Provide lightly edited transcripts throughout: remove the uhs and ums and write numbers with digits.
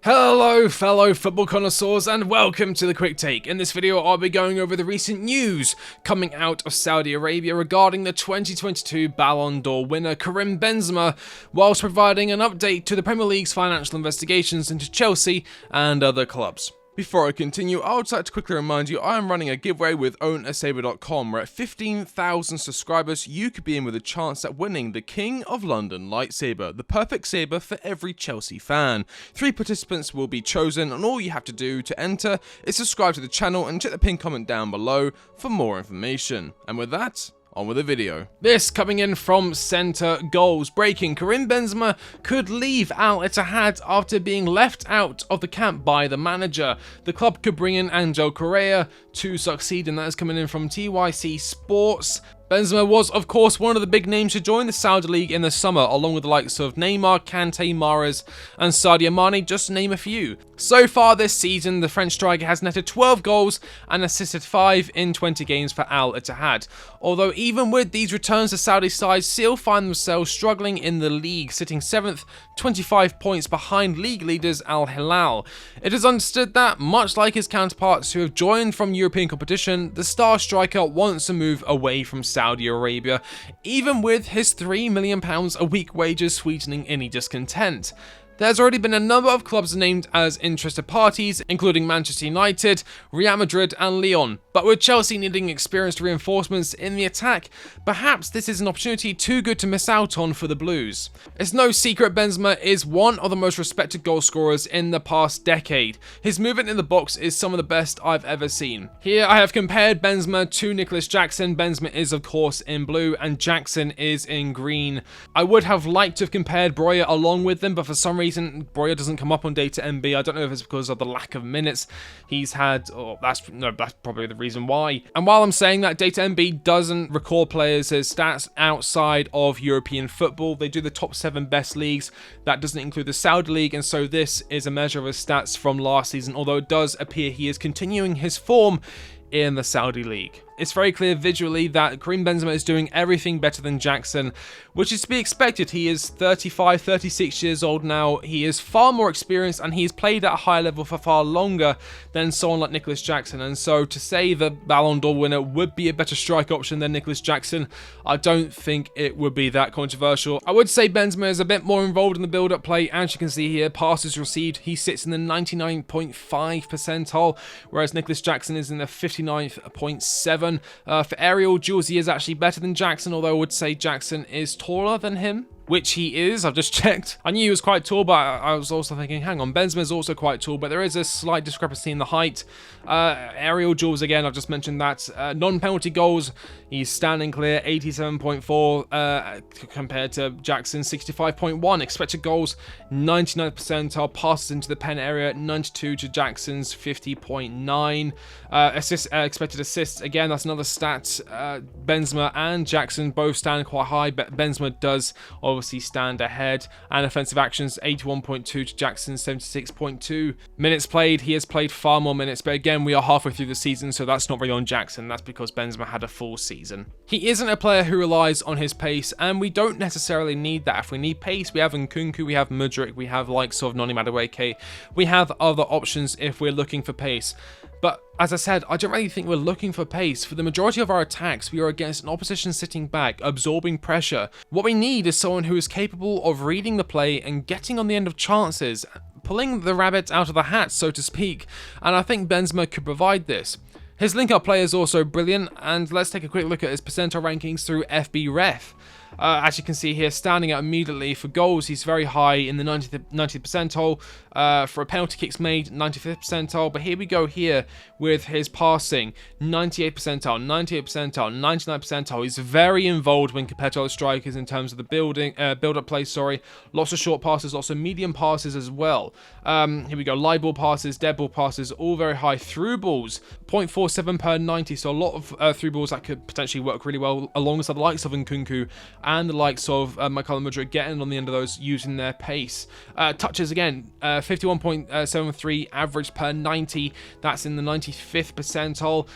Hello fellow football connoisseurs and welcome to the Quick Take. In this video I'll be going over the recent news coming out of Saudi Arabia regarding the 2022 Ballon d'Or winner Karim Benzema, whilst providing an update to the Premier League's financial investigations into Chelsea and other clubs. Before I continue, I would like to quickly remind you I am running a giveaway with OwnASaber.com where at 15,000 subscribers you could be in with a chance at winning the King of London lightsaber, the perfect saber for every Chelsea fan. 3 participants will be chosen and all you have to do to enter is subscribe to the channel and check the pinned comment down below for more information. And with that, on with the video. This coming in from Centre Goals. Breaking: Karim Benzema could leave al-ittihad after being left out of the camp by the manager. The club could bring in Angel Correa to succeed, and that is coming in from TYC Sports. Benzema was, of course, one of the big names to join the Saudi League in the summer, along with the likes of Neymar, Kante, Mahrez, and Sadio Mane, just to name a few. So far this season, the French striker has netted 12 goals and assisted 5 in 20 games for al-ittihad. Although even with these returns, the Saudi side still find themselves struggling in the league, sitting 7th, 25 points behind league leaders Al-Hilal. It is understood that, much like his counterparts who have joined from European competition, the star striker wants to move away from Saudi Arabia, even with his £3 million a week wages sweetening any discontent. There's already been a number of clubs named as interested parties, including Manchester United, Real Madrid and Lyon. But with Chelsea needing experienced reinforcements in the attack, perhaps this is an opportunity too good to miss out on for the Blues. It's no secret Benzema is one of the most respected goal scorers in the past decade. His movement in the box is some of the best I've ever seen. Here I have compared Benzema to Nicholas Jackson. Benzema is of course in blue and Jackson is in green. I would have liked to have compared Breuer along with them, but for some reason Breuer doesn't come up on Data MB. I don't know if it's because of the lack of minutes he's had, or that's probably the reason why. And while I'm saying that, Data MB doesn't record players' stats outside of European football. They do the top 7 best leagues. That doesn't include the Saudi League, and so this is a measure of his stats from last season, although it does appear he is continuing his form in the Saudi League. It's very clear visually that Karim Benzema is doing everything better than Jackson, which is to be expected. He is 35, 36 years old now. He is far more experienced and he's played at a higher level for far longer than someone like Nicholas Jackson. And so to say the Ballon d'Or winner would be a better strike option than Nicholas Jackson, I don't think it would be that controversial. I would say Benzema is a bit more involved in the build-up play. As you can see here, passes received, he sits in the 99.5 percentile, whereas Nicholas Jackson is in the 59.7. For aerial duels, he is actually better than Jackson, although I would say Jackson is taller than him, which he is. I've just checked. I knew he was quite tall, but I was also thinking, hang on, Benzema is also quite tall, but there is a slight discrepancy in the height. Aerial duels, again, I've just mentioned that. Non-penalty goals, he's standing clear, 87.4 compared to Jackson, 65.1. Expected goals, 99th percentile. Passes into the pen area, 92 to Jackson's 50.9. Expected assists, again, that's another stat. Benzema and Jackson both stand quite high, but Benzema does obviously stand ahead. And offensive actions, 81.2 to Jackson, 76.2. Minutes played, he has played far more minutes, but again, we are halfway through the season, so that's not really on Jackson. That's because Benzema had a full season. He isn't a player who relies on his pace, and we don't necessarily need that. If we need pace, we have Nkunku, we have Mudryk, we have likes of Noni Madueke, we have other options if we're looking for pace. But as I said, I don't really think we're looking for pace. For the majority of our attacks, we are against an opposition sitting back, absorbing pressure. What we need is someone who is capable of reading the play and getting on the end of chances, pulling the rabbit out of the hat, so to speak, and I think Benzema could provide this. His link-up play is also brilliant, and let's take a quick look at his percentile rankings through FB Ref. As you can see here, standing out immediately for goals, he's very high in the 90th percentile. For a penalty kicks made, 95th percentile. But here we go here with his passing, 98th percentile, 98th percentile, 99th percentile. He's very involved when compared to other strikers in terms of the build-up play. Lots of short passes, lots of medium passes as well. Here we go, live ball passes, dead ball passes, all very high. Through balls, 0.47 per 90, so a lot of through balls that could potentially work really well alongside the likes of Nkunku and the likes of Michael Madrid getting on the end of those using their pace. Touches again, 51.73 average per 90. That's in the 95th percentile.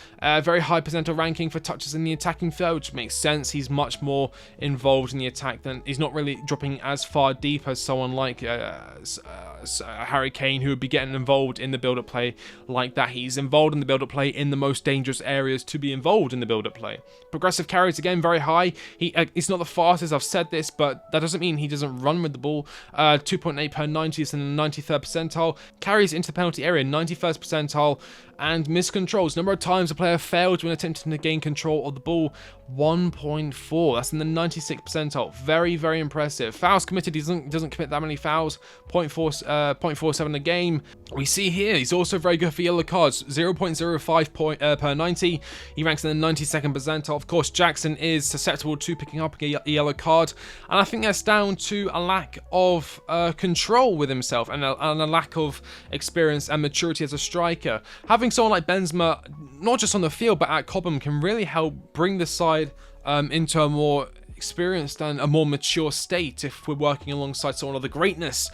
Very high percentile ranking for touches in the attacking third, which makes sense. He's much more involved in the attack than he's not really dropping as far deep as someone like Harry Kane, who would be getting involved in the build-up play like that. He's involved in the build-up play in the most dangerous areas to be involved in the build-up play. Progressive carries again very high. He's not the fastest, I've said this, but that doesn't mean he doesn't run with the ball. 2.8 per 90 is in the 93rd percentile. Carries into the penalty area, 91st percentile. And miscontrols, number of times a player failed when attempting to gain control of the ball, 1.4. That's in the 96th percentile. Very, very impressive. Fouls committed, he doesn't commit that many fouls, 0.47 a game. We see here he's also very good for yellow cards, 0.05 per 90. He ranks in the 92nd percentile. Of course, Jackson is susceptible to picking up a yellow card, and I think that's down to a lack of control with himself and a lack of experience and maturity as a striker. Having someone like Benzema, not just on the field but at Cobham, can really help bring the side into a more experienced and a more mature state if we're working alongside someone of the greatness,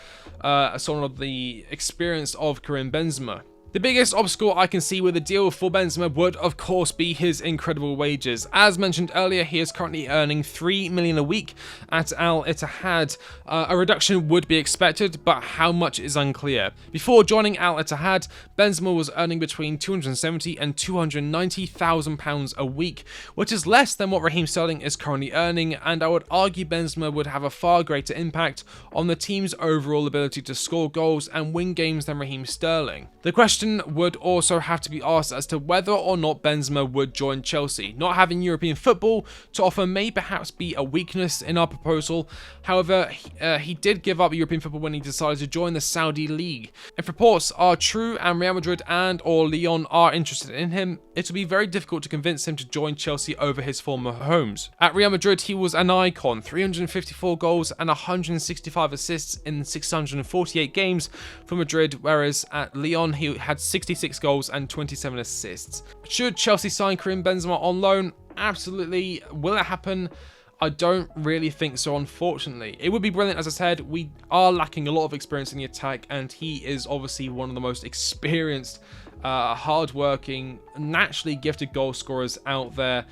someone of the experience of Karim Benzema. The biggest obstacle I can see with a deal for Benzema would, of course, be his incredible wages. As mentioned earlier, he is currently earning $3 million a week at al-Ittihad. A reduction would be expected, but how much is unclear. Before joining al-Ittihad, Benzema was earning between £270,000 and £290,000 a week, which is less than what Raheem Sterling is currently earning, and I would argue Benzema would have a far greater impact on the team's overall ability to score goals and win games than Raheem Sterling. The question would also have to be asked as to whether or not Benzema would join Chelsea. Not having European football to offer may perhaps be a weakness in our proposal. However, he did give up European football when he decided to join the Saudi League. If reports are true and Real Madrid and or Lyon are interested in him, it will be very difficult to convince him to join Chelsea over his former homes. At Real Madrid, he was an icon, 354 goals and 165 assists in 648 games for Madrid, whereas at Lyon he had 66 goals and 27 assists. Should Chelsea sign Karim Benzema on loan? Absolutely. Will it happen? I don't really think so, unfortunately. It would be brilliant. As I said, we are lacking a lot of experience in the attack, and he is obviously one of the most experienced, hard-working, naturally gifted goal scorers out there,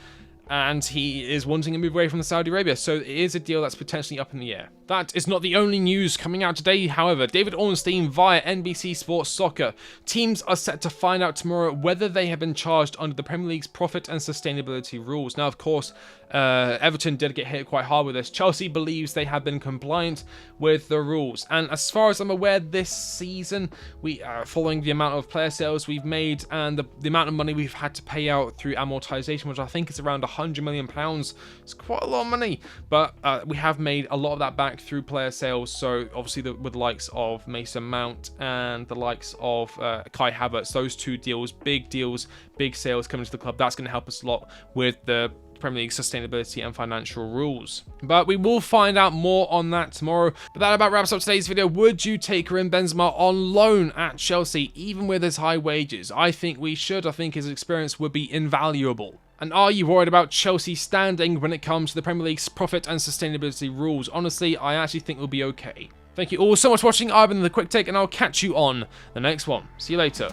and he is wanting to move away from Saudi Arabia, so it is a deal that's potentially up in the air. That is not the only news coming out today, however. David Ornstein via NBC Sports Soccer. Teams are set to find out tomorrow whether they have been charged under the Premier League's profit and sustainability rules. Now, of course, Everton did get hit quite hard with this. Chelsea believes they have been compliant with the rules. And as far as I'm aware, this season, we following the amount of player sales we've made and the amount of money we've had to pay out through amortization, which I think is around £100 million. It's quite a lot of money, but we have made a lot of that back through player sales. So obviously with the likes of Mason Mount and the likes of Kai Havertz, those two deals, big sales coming to the club, that's going to help us a lot with the Premier League sustainability and financial rules. But we will find out more on that tomorrow. But that about wraps up today's video. Would you take Karim Benzema on loan at Chelsea, even with his high wages? I think we should. I think his experience would be invaluable. And are you worried about Chelsea's standing when it comes to the Premier League's profit and sustainability rules? Honestly, I actually think we'll be okay. Thank you all so much for watching. I've been The Quick Take, and I'll catch you on the next one. See you later.